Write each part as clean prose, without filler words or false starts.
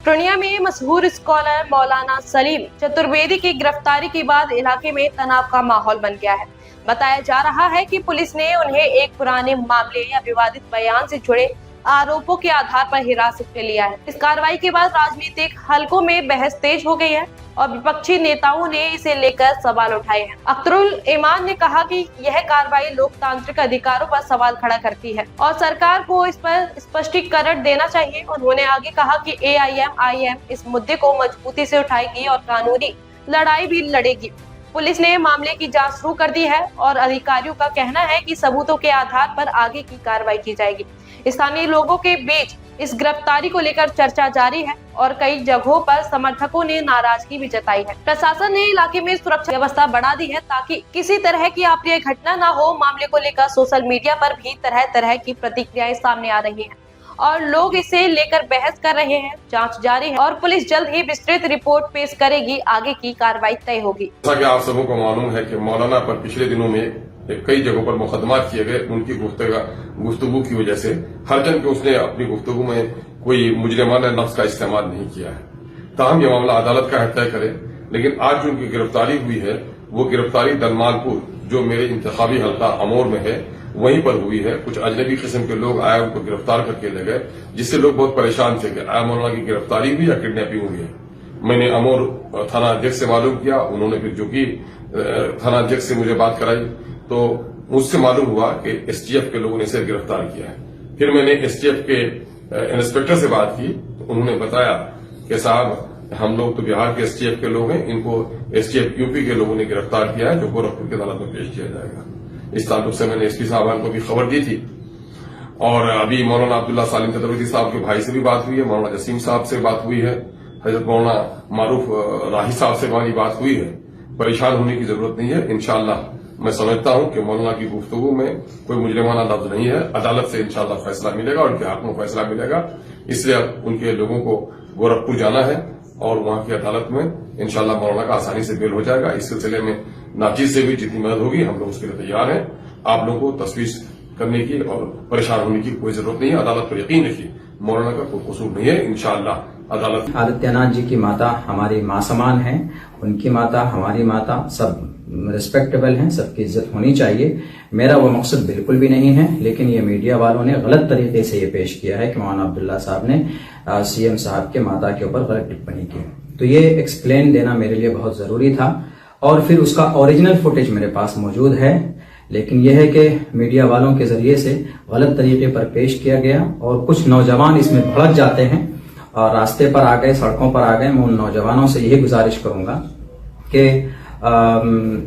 पूर्णिया में मशहूर स्कॉलर मौलाना सलीम चतुर्वेदी की गिरफ्तारी के बाद इलाके में तनाव का माहौल बन गया है। बताया जा रहा है कि पुलिस ने उन्हें एक पुराने मामले या विवादित बयान से जुड़े आरोपों के आधार पर हिरासत में लिया है। इस कार्रवाई के बाद राजनीतिक हलकों में बहस तेज हो गई है और विपक्षी नेताओं ने इसे लेकर सवाल उठाए हैं। अख्तरुल ईमान ने कहा कि यह कार्रवाई लोकतांत्रिक अधिकारों पर सवाल खड़ा करती है और सरकार को इस पर स्पष्टीकरण देना चाहिए। उन्होंने आगे कहा कि AIM इस मुद्दे को मजबूती से उठाएगी और कानूनी लड़ाई भी लड़ेगी। पुलिस ने मामले की जांच शुरू कर दी है और अधिकारियों का कहना है कि सबूतों के आधार पर आगे की कार्रवाई की जाएगी। स्थानीय लोगों के बीच इस गिरफ्तारी को लेकर चर्चा जारी है और कई जगहों पर समर्थकों ने नाराजगी भी जताई है। प्रशासन ने इलाके में सुरक्षा व्यवस्था बढ़ा दी है ताकि किसी तरह की अप्रिय घटना न हो। मामले को लेकर सोशल मीडिया पर भी तरह तरह की प्रतिक्रियाएं सामने आ रही हैं और लोग इसे लेकर बहस कर रहे हैं। जांच जारी है और पुलिस जल्द ही विस्तृत रिपोर्ट पेश करेगी। आगे की कार्रवाई तय होगी। जैसा कि आप सबों को मालूम है कि मौलाना पर पिछले दिनों में कई जगहों पर मुकदमा किए गए उनकी गुफ्तगू की वजह से। हर जन के उसने अपनी गुफ्तगू में कोई मुजरिमाना लफ्ज का इस्तेमाल नहीं किया है। ताहम यह मामला अदालत का है तय करे, लेकिन आज जो उनकी गिरफ्तारी हुई है वो गिरफ्तारी दलमालपुर जो मेरे इंतखाबी हल्का अमोर में है वहीं पर हुई है। कुछ अजनबी किस्म के लोग आए, उनको गिरफ्तार करके ले गए, जिससे लोग बहुत परेशान थे कि आया मौलाना की गिरफ्तारी हुई या किडनैपिंग हुई है। मैंने अमोर थाना अध्यक्ष से मालूम किया, उन्होंने फिर जो कि थाना अध्यक्ष से मुझे बात कराई तो मुझसे मालूम हुआ कि STF के लोगों ने इसे गिरफ्तार किया है। फिर मैंने STF के इंस्पेक्टर से बात की तो उन्होंने बताया कि साहब हम लोग तो बिहार के STF के लोग हैं, इनको STF UP के लोगों ने गिरफ्तार किया है जो गोरखपुर की अदालत में पेश किया जाएगा। इस ताल्लुक से मैंने SP साहबान को भी खबर दी थी और अभी मौलाना अब्दुल्ला सालिम चतुर्वेदी साहब के भाई से भी बात हुई है, मौलाना जसीम साहब से बात हुई है, हजरत मौलाना मारूफ राही साहब से हमारी बात हुई है। परेशान होने की जरूरत नहीं है। इंशाअल्लाह मैं समझता हूं कि मौलाना की गुफ्तगू में कोई मुजरिमाना लफ्ज नहीं है। अदालत से इंशाअल्लाह फैसला मिलेगा और उनके हक में फैसला मिलेगा। इसलिए अब उनके लोगों को गोरखपुर जाना है और वहां की अदालत में इंशाअल्लाह मौलाना का आसानी से बेल हो जाएगा। इस सिलसिले में नाचीज से भी जितनी मदद होगी हम लोग उसके लिए तैयार हैं। आप लोगों को तशवीश करने की और परेशान होने की कोई जरूरत नहीं है। अदालत पर यकीन रखिए, मौलाना का कोई कसूर नहीं है। इंशाअल्लाह अदालत आदित्यनाथ जी की माता हमारी माँ समान है, उनकी माता हमारी माता, सब रिस्पेक्टेबल हैं, सबकी इज्जत होनी चाहिए। मेरा वो मकसद बिल्कुल भी नहीं है, लेकिन ये मीडिया वालों ने गलत तरीके से ये पेश किया है कि मौलाना अब्दुल्ला साहब ने CM साहब के माता के ऊपर गलत टिप्पणी की। तो ये एक्सप्लेन देना मेरे लिए बहुत जरूरी था और फिर उसका ओरिजिनल फुटेज मेरे पास मौजूद है, लेकिन यह है कि मीडिया वालों के जरिए से गलत तरीके पर पेश किया गया और कुछ नौजवान इसमें भड़क जाते हैं और रास्ते पर आ गए, सड़कों पर आ गए। मैं उन नौजवानों से यही गुजारिश करूंगा कि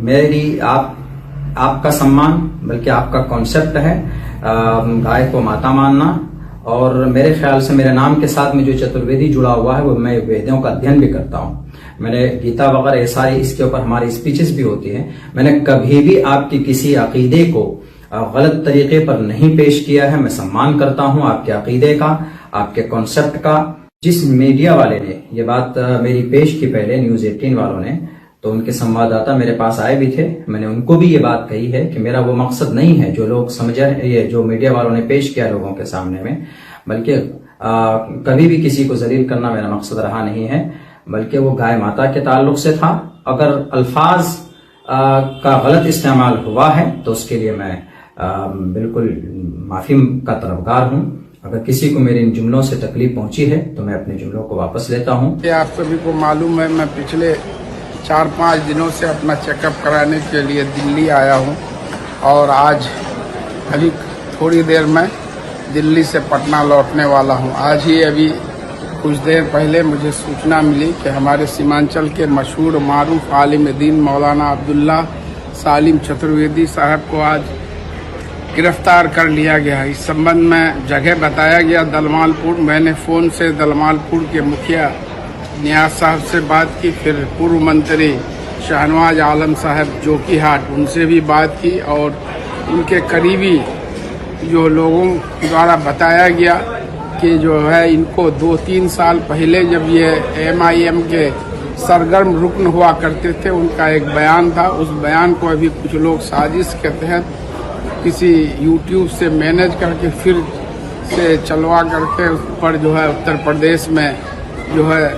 मेरी आपका सम्मान, बल्कि आपका कॉन्सेप्ट है गाय को माता मानना, और मेरे ख्याल से मेरे नाम के साथ में जो चतुर्वेदी जुड़ा हुआ है वो मैं वेदों का अध्ययन भी करता हूँ। मैंने गीता वगैरह ये सारी इसके ऊपर हमारी स्पीचेस भी होती हैं। मैंने कभी भी आपकी किसी अकीदे को गलत तरीके पर नहीं पेश किया है। मैं सम्मान करता हूँ आपके अकीदे का, आपके कॉन्सेप्ट का। जिस मीडिया वाले ने ये बात मेरी पेश की पहले, न्यूज 18 वालों ने, तो उनके संवाददाता मेरे पास आए भी थे। मैंने उनको भी ये बात कही है कि मेरा वो मकसद नहीं है जो लोग समझे, ये जो मीडिया वालों ने पेश किया लोगों के सामने में, बल्कि कभी भी किसी को जलील करना मेरा मकसद रहा नहीं है, बल्कि वो गाय माता के ताल्लुक से था। अगर अल्फाज का गलत इस्तेमाल हुआ है तो उसके लिए मैं बिल्कुल माफी का तलबगार हूँ। अगर किसी को मेरे इन जुमलों से तकलीफ पहुंची है तो मैं अपने जुमलों को वापस लेता हूँ। आप सभी को मालूम है मैं पिछले 4-5 दिनों से अपना चेकअप कराने के लिए दिल्ली आया हूँ और आज अभी थोड़ी देर में दिल्ली से पटना लौटने वाला हूँ। आज ही अभी कुछ देर पहले मुझे सूचना मिली कि हमारे सीमांचल के मशहूर मारूफ आलिम दीन मौलाना अब्दुल्ला सालिम चतुर्वेदी साहब को आज गिरफ्तार कर लिया गया। इस संबंध में जगह बताया गया दलमालपुर। मैंने फ़ोन से दलमालपुर के मुखिया नियाज साहब से बात की, फिर पूर्व मंत्री शाहनवाज आलम साहब जोकीहाट, उनसे भी बात की और उनके करीबी जो लोगों द्वारा बताया गया कि जो है इनको 2-3 साल पहले जब ये MIM के सरगर्म रुकन हुआ करते थे, उनका एक बयान था। उस बयान को अभी कुछ लोग साजिश के तहत किसी YouTube से मैनेज करके फिर से चलवा करके उस पर जो है उत्तर प्रदेश में जो है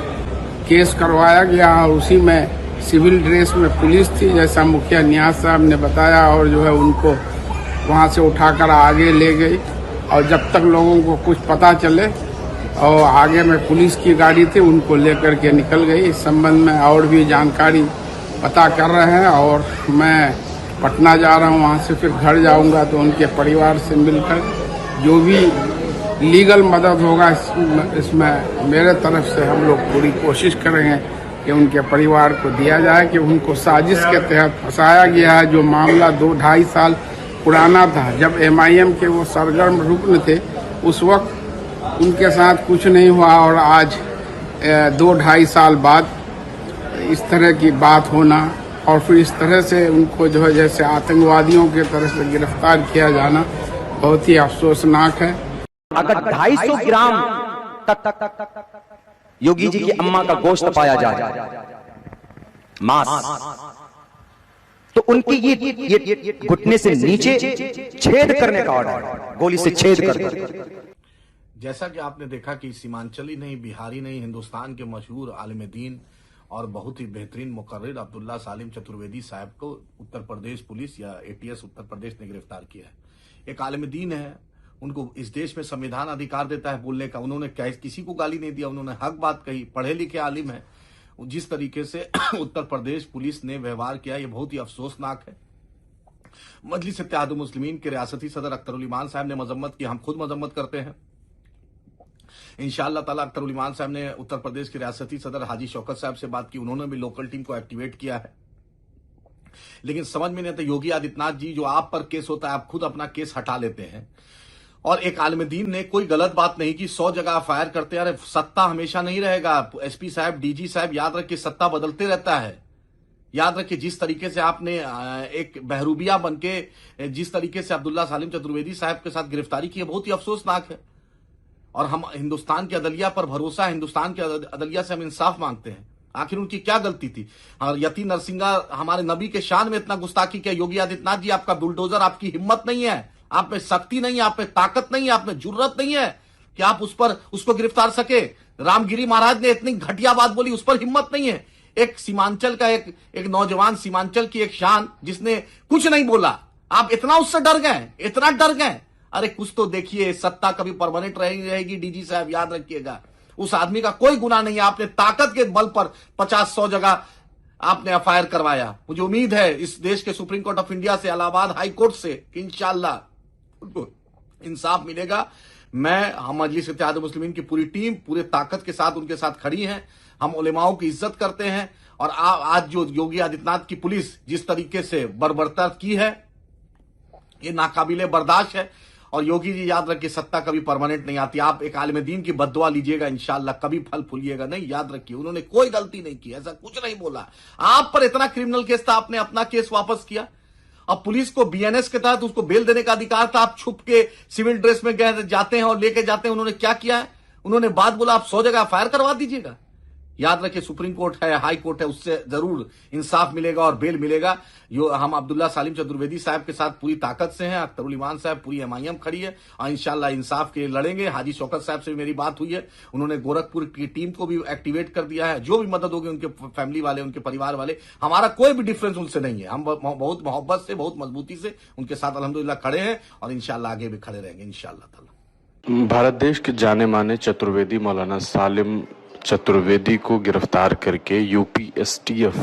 केस करवाया गया और उसी में सिविल ड्रेस में पुलिस थी, जैसा मुखिया नियाज साहब ने बताया, और जो है उनको वहाँ से उठाकर आगे ले गई। और जब तक लोगों को कुछ पता चले, और आगे में पुलिस की गाड़ी थी, उनको लेकर के निकल गई। इस संबंध में और भी जानकारी पता कर रहे हैं, और मैं पटना जा रहा हूँ, वहाँ से फिर घर जाऊँगा तो उनके परिवार से मिलकर जो भी लीगल मदद होगा इसमें मेरे तरफ से हम लोग पूरी कोशिश करेंगे कि उनके परिवार को दिया जाए, कि उनको साजिश के तहत फंसाया गया है। जो मामला 2-2.5 साल पुराना था, जब MIM के वो सरगर्म रुकन थे, उस वक्त उनके साथ कुछ नहीं हुआ, और आज 2-2.5 साल बाद इस तरह की बात होना, और फिर इस तरह से उनको जो है जैसे आतंकवादियों की तरह से गिरफ्तार किया जाना बहुत ही अफसोसनाक है। अगर 250 ग्राम तक योगी जी की अम्मा का गोश्त पाया जाए, मांस, तो उनकी ये घुटने से नीचे छेद करने का ऑर्डर, गोली से छेद कर। जैसा कि आपने देखा कि सीमांचली नहीं, बिहारी नहीं, हिंदुस्तान के मशहूर आलिम दीन और बहुत ही बेहतरीन मुकर्रिर अब्दुल्ला सालिम चतुर्वेदी साहब को उत्तर प्रदेश पुलिस या ATS उत्तर प्रदेश ने गिरफ्तार किया है। एक आलिम दीन है, उनको इस देश में संविधान अधिकार देता है बोलने का। उन्होंने किसी को गाली नहीं दिया, उन्होंने हक बात कही, पढ़े लिखे आलिम है। जिस तरीके से उत्तर प्रदेश पुलिस ने व्यवहार किया, ये बहुत ही अफसोसनाक है। मजलिस इत्तेहादुल मुस्लिमीन के रियासती सदर अख्तर उल ईमान साहब ने मजम्मत की, हम खुद मजम्मत करते हैं। इंशाअल्लाह ताला अख्तर उल ईमान साहब ने उत्तर प्रदेश के रियासती सदर हाजी शौकत साहब से बात की, उन्होंने भी लोकल टीम को एक्टिवेट किया है। लेकिन समझ में नहीं आता, योगी आदित्यनाथ जी, जो आप पर केस होता है आप खुद अपना केस हटा लेते हैं, और एक आलिम दीन ने कोई गलत बात नहीं की, 100 जगह फायर करते हैं। अरे सत्ता हमेशा नहीं रहेगा, SP साहब, DG साहब, याद रखिए सत्ता बदलते रहता है। याद रखिए जिस तरीके से आपने एक बहरूबिया बनके जिस तरीके से अब्दुल्ला सालिम चतुर्वेदी साहब के साथ गिरफ्तारी की है, बहुत ही अफसोसनाक है। और हम हिंदुस्तान की अदलिया पर भरोसा है, हिंदुस्तान की अदलिया से हम इंसाफ मांगते हैं। आखिर उनकी क्या गलती थी? और यती नरसिंगा हमारे नबी के शान में इतना गुस्ताखी किया। योगी आदित्यनाथ जी, आपका बुलडोजर, आपकी हिम्मत नहीं है, आप में शक्ति नहीं है, आप में ताकत नहीं है, आप में जुर्रत नहीं है कि आप उसको गिरफ्तार सके। रामगिरी महाराज ने इतनी घटिया बात बोली, उस पर हिम्मत नहीं है। एक सीमांचल का एक नौजवान, सीमांचल की एक शान, जिसने कुछ नहीं बोला, आप इतना उससे डर गए, इतना डर गए। अरे कुछ तो देखिए, सत्ता कभी परमानेंट रहेगी। DG साहब याद रखिएगा, उस आदमी का कोई गुनाह नहीं है, आपने ताकत के बल पर 50-100 जगह आपने FIR करवाया। मुझे उम्मीद है इस देश के सुप्रीम कोर्ट ऑफ इंडिया से, इलाहाबाद हाई कोर्ट से, कि इंशाअल्लाह उनको इंसाफ मिलेगा। हम मजलिस इत्तेहादुल मुस्लिमीन की पूरी टीम पूरे ताकत के साथ उनके साथ खड़ी है। हम उलेमाओं की इज्जत करते हैं, और आज जो योगी आदित्यनाथ की पुलिस जिस तरीके से बर्बरता की है, ये नाकाबिले बर्दाश्त है। और योगी जी याद रखिए, सत्ता कभी परमानेंट नहीं आती। आप एक आलिम दीन की बद्दुआ लीजिएगा, इंशाअल्लाह कभी फल फूलिएगा नहीं। याद रखिए, उन्होंने कोई गलती नहीं की, ऐसा कुछ नहीं बोला। आप पर इतना क्रिमिनल केस था, आपने अपना केस वापस किया। अब पुलिस को BNS के तहत उसको बेल देने का अधिकार था, आप छुप के सिविल ड्रेस में जाते हैं और लेके जाते हैं। उन्होंने क्या किया है? उन्होंने बात बोला, आप 100 जगह FIR करवा दीजिएगा। याद रखिए, सुप्रीम कोर्ट है, हाई कोर्ट है, उससे जरूर इंसाफ मिलेगा और बेल मिलेगा। हम अब्दुल्ला सालिम चतुर्वेदी साहब के साथ पूरी ताकत से हैं। अख्तर उल ईमान साहब, पूरी MIM खड़ी है, और इंशाअल्लाह इंसाफ के लड़ेंगे। हाजी शौकत साहब से भी मेरी बात हुई है, उन्होंने गोरखपुर की टीम को भी एक्टिवेट कर दिया है। जो भी मदद होगी, उनके फैमिली वाले, उनके परिवार वाले, हमारा कोई भी डिफरेंस उनसे नहीं है। हम बहुत मोहब्बत से, बहुत मजबूती से उनके साथ अल्हम्दुलिल्लाह खड़े हैं, और इंशाअल्लाह आगे भी खड़े रहेंगे इंशाअल्लाह ताला। भारत देश के जाने माने चतुर्वेदी मौलाना सालिम चतुर्वेदी को गिरफ्तार करके UP STF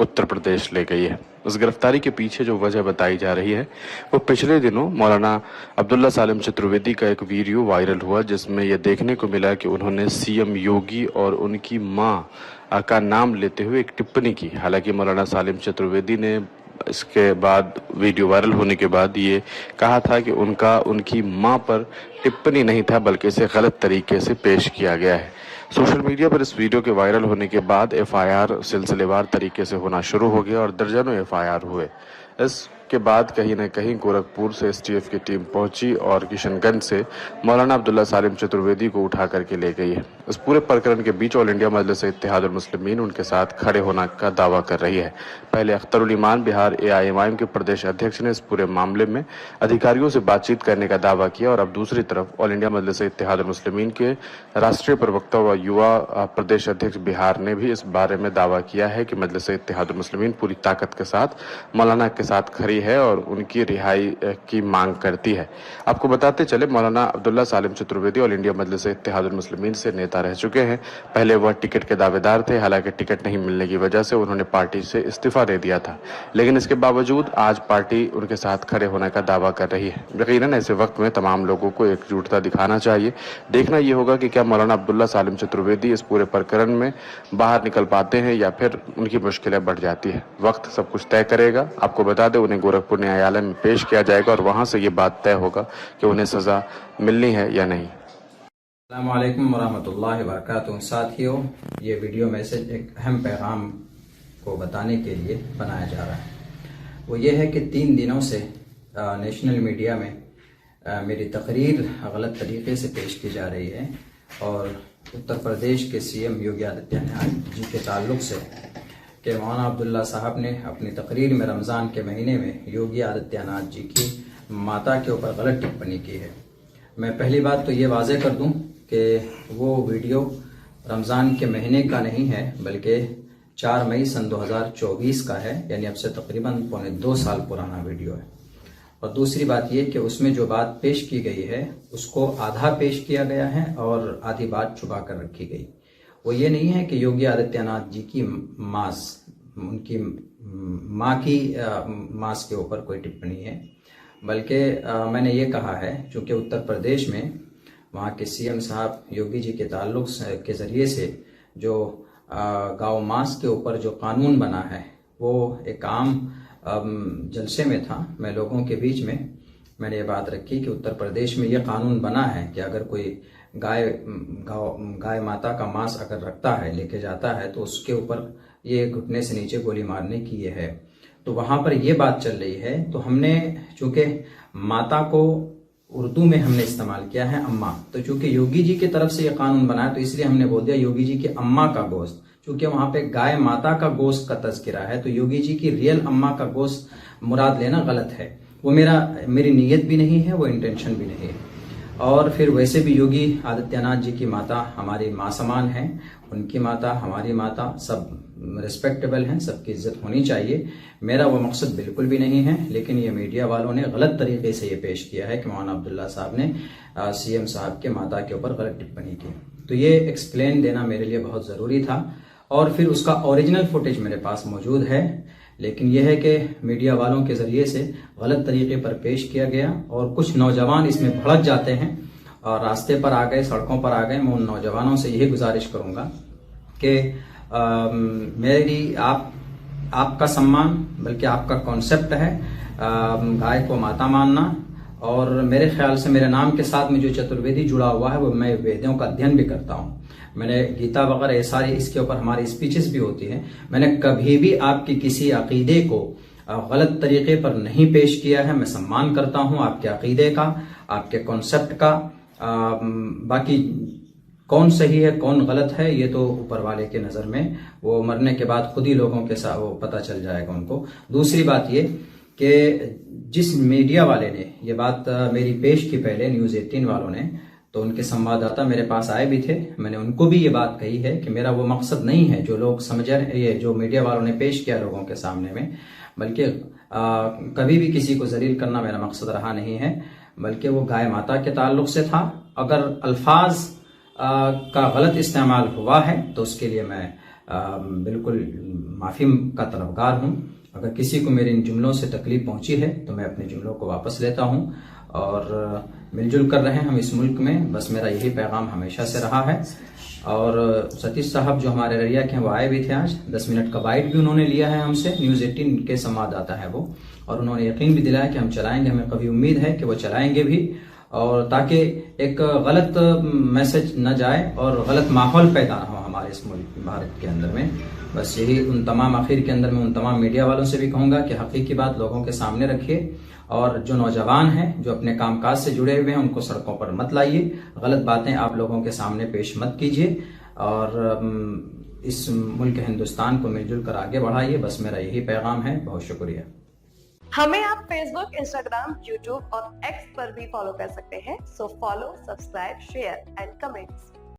उत्तर प्रदेश ले गई है। उस गिरफ्तारी के पीछे जो वजह बताई जा रही है, वो पिछले दिनों मौलाना अब्दुल्ला सालिम चतुर्वेदी का एक वीडियो वायरल हुआ, जिसमें यह देखने को मिला कि उन्होंने CM योगी और उनकी मां का नाम लेते हुए एक टिप्पणी की। हालांकि मौलाना सालिम चतुर्वेदी ने इसके बाद, वीडियो वायरल होने के बाद, ये कहा था कि उनकी मां पर टिप्पणी नहीं था, बल्कि इसे गलत तरीके से पेश किया गया है। सोशल मीडिया पर इस वीडियो के वायरल होने के बाद FIR सिलसिलेवार तरीके से होना शुरू हो गया और दर्जनों FIR हुए। इस के बाद कहीं न कहीं गोरखपुर से एसटीएफ की टीम पहुंची और किशनगंज से मौलाना अब्दुल्ला सालिम चतुर्वेदी को उठा करके ले गई है। इस पूरे प्रकरण के बीच ऑल इंडिया मजलिस इत्तेहादुल मुस्लिमीन उनके साथ खड़े होने का दावा कर रही है। पहले अख्तरुल ईमान बिहार एआईएमआईएम के प्रदेश अध्यक्ष ने इस पूरे मामले में अधिकारियों से बातचीत करने का दावा किया और अब दूसरी तरफ ऑल इंडिया मजलिस इत्तेहादुल मुस्लिमीन के राष्ट्रीय प्रवक्ता व युवा प्रदेश अध्यक्ष बिहार ने भी इस बारे में दावा किया है कि मजलिस इत्तेहादुल मुस्लिमीन पूरी ताकत के साथ मौलाना के साथ खड़ी है और उनकी रिहाई की मांग करती है। आपको बताते चले, मौलाना अब्दुल्ला सालिम चतुर्वेदी ऑल इंडिया मजलिस इत्तेहादुल मुस्लिमीन से नेता रह चुके हैं। पहले वह टिकट के दावेदार थे, हालांकि टिकट नहीं मिलने की वजह से उन्होंने पार्टी से इस्तीफा दे दिया था, लेकिन इसके बावजूद आज पार्टी उनके साथ खड़े होने का दावा कर रही है। यकीनन ऐसे वक्त में तमाम लोगों को एकजुटता दिखाना चाहिए। देखना यह होगा कि क्या मौलाना अब्दुल्ला सालिम चतुर्वेदी इस पूरे प्रकरण में बाहर निकल पाते हैं या फिर उनकी मुश्किलें बढ़ जाती है। वक्त सब कुछ तय करेगा। आपको बता दें, उन्हें गोरखपुर न्यायालय में पेश किया जाएगा और वहां से ये बात तय होगा कि उन्हें सजा मिलनी है या नहीं। अस्सलाम वालेकुम वरहमतुल्लाहि वबरकातुहू। साथियों, ये वीडियो मैसेज एक अहम पैगाम को बताने के लिए बनाया जा रहा है। वो ये है कि 3 दिनों से नेशनल मीडिया में मेरी तकरीर गलत तरीके से पेश की जा रही है और उत्तर प्रदेश के सीएम योगी आदित्यनाथ जी के ताल्लुक से कि मौलाना अब्दुल्ला साहब ने अपनी तकरीर में रमज़ान के महीने में योगी आदित्यनाथ जी की माता के ऊपर गलत टिप्पणी की है। मैं पहली बात तो ये वाज़ेह कर दूं कि वो वीडियो रमज़ान के महीने का नहीं है, बल्कि 4 मई सन 2024 का है, यानी अब से तकरीबन 2.25 साल पुराना वीडियो है। और दूसरी बात ये कि उसमें जो बात पेश की गई है उसको आधा पेश किया गया है और आधी बात छुपा कर रखी गई। वो ये नहीं है कि योगी आदित्यनाथ जी की उनकी माँ की मास के ऊपर कोई टिप्पणी है, बल्कि मैंने ये कहा है चूँकि उत्तर प्रदेश में वहाँ के सीएम साहब योगी जी के ताल्लुक के ज़रिए से जो गाँव मास के ऊपर जो कानून बना है वो एक आम जलसे में था। मैं लोगों के बीच में मैंने ये बात रखी कि उत्तर प्रदेश में ये कानून बना है कि अगर कोई गाय माता का मांस अगर रखता है, लेके जाता है, तो उसके ऊपर ये घुटने से नीचे गोली मारने की ये है। तो वहाँ पर ये बात चल रही है। तो हमने चूँकि माता को उर्दू में हमने इस्तेमाल किया है अम्मा, तो चूँकि योगी जी की तरफ से ये कानून बना है तो इसलिए हमने बोल दिया योगी जी की अम्मा का गोश्त। चूँकि वहाँ पे गाय माता का गोश्त का तज़किरा है तो योगी जी की रियल अम्मा का गोश्त मुराद लेना गलत है। वो मेरी नीयत भी नहीं है, वो इंटेंशन भी नहीं है। और फिर वैसे भी योगी आदित्यनाथ जी की माता हमारी माँ समान है, उनकी माता हमारी माता सब रिस्पेक्टेबल हैं, सबकी इज्जत होनी चाहिए। मेरा वो मकसद बिल्कुल भी नहीं है, लेकिन ये मीडिया वालों ने गलत तरीके से ये पेश किया है कि मौलाना अब्दुल्ला साहब ने सीएम साहब के माता के ऊपर गलत टिप्पणी की। तो ये एक्सप्लेन देना मेरे लिए बहुत ज़रूरी था और फिर उसका ओरिजिनल फुटेज मेरे पास मौजूद है, लेकिन यह है कि मीडिया वालों के ज़रिए से गलत तरीके पर पेश किया गया और कुछ नौजवान इसमें भड़क जाते हैं और रास्ते पर आ गए, सड़कों पर आ गए। मैं उन नौजवानों से यही गुजारिश करूंगा कि मेरी आपका सम्मान, बल्कि आपका कॉन्सेप्ट है गाय को माता मानना, और मेरे ख्याल से मेरे नाम के साथ में जो चतुर्वेदी जुड़ा हुआ है वो मैं वेदों का अध्ययन भी करता हूँ। मैंने गीता वगैरह ये सारी इसके ऊपर हमारी स्पीचेस भी होती हैं। मैंने कभी भी आपकी किसी अकीदे को गलत तरीके पर नहीं पेश किया है। मैं सम्मान करता हूँ आपके अकीदे का, आपके कॉन्सेप्ट का। बाकी कौन सही है कौन गलत है ये तो ऊपर वाले के नज़र में, वो मरने के बाद खुद ही लोगों के साथ वो पता चल जाएगा उनको। दूसरी बात ये कि जिस मीडिया वाले ने ये बात मेरी पेश की पहले, न्यूज़ 18 वालों ने, तो उनके संवाददाता मेरे पास आए भी थे। मैंने उनको भी ये बात कही है कि मेरा वो मकसद नहीं है जो लोग समझ रहे, ये जो मीडिया वालों ने पेश किया लोगों के सामने में, बल्कि कभी भी किसी को जलील करना मेरा मकसद रहा नहीं है, बल्कि वो गाय माता के ताल्लुक से था। अगर अल्फाज का गलत इस्तेमाल हुआ है तो उसके लिए मैं बिल्कुल माफ़ी का तलबगार हूँ। अगर किसी को मेरे इन जुमलों से तकलीफ पहुंची है तो मैं अपने जुमलों को वापस लेता हूं और मिलजुल कर रहे हैं हम इस मुल्क में। बस मेरा यही पैगाम हमेशा से रहा है। और सतीश साहब जो हमारे रैया के हैं वो आए भी थे आज, 10 मिनट का बाइट भी उन्होंने लिया है हमसे, न्यूज़ 18 के संवाददाता है वो, और उन्होंने यकीन भी दिलाया कि हम चलाएंगे। हमें कभी उम्मीद है कि वो चलाएंगे भी और ताकि एक गलत मैसेज न जाए और गलत माहौल पैदा न हो हमारे इस मुल्क भारत के अंदर में। बस यही उन तमाम आखिर के अंदर में उन तमाम मीडिया वालों से भी कहूँगा कि हकीकी बात लोगों के सामने रखिए, और जो नौजवान हैं जो अपने कामकाज से जुड़े हुए हैं उनको सड़कों पर मत लाइए, गलत बातें आप लोगों के सामने पेश मत कीजिए, और इस मुल्क हिंदुस्तान को मिलजुल कर आगे बढ़ाइए। बस मेरा यही पैगाम है। बहुत शुक्रिया। हमें आप फेसबुक, इंस्टाग्राम, यूट्यूब और एक्स पर भी फॉलो कर सकते हैं। So follow, subscribe, share and comments.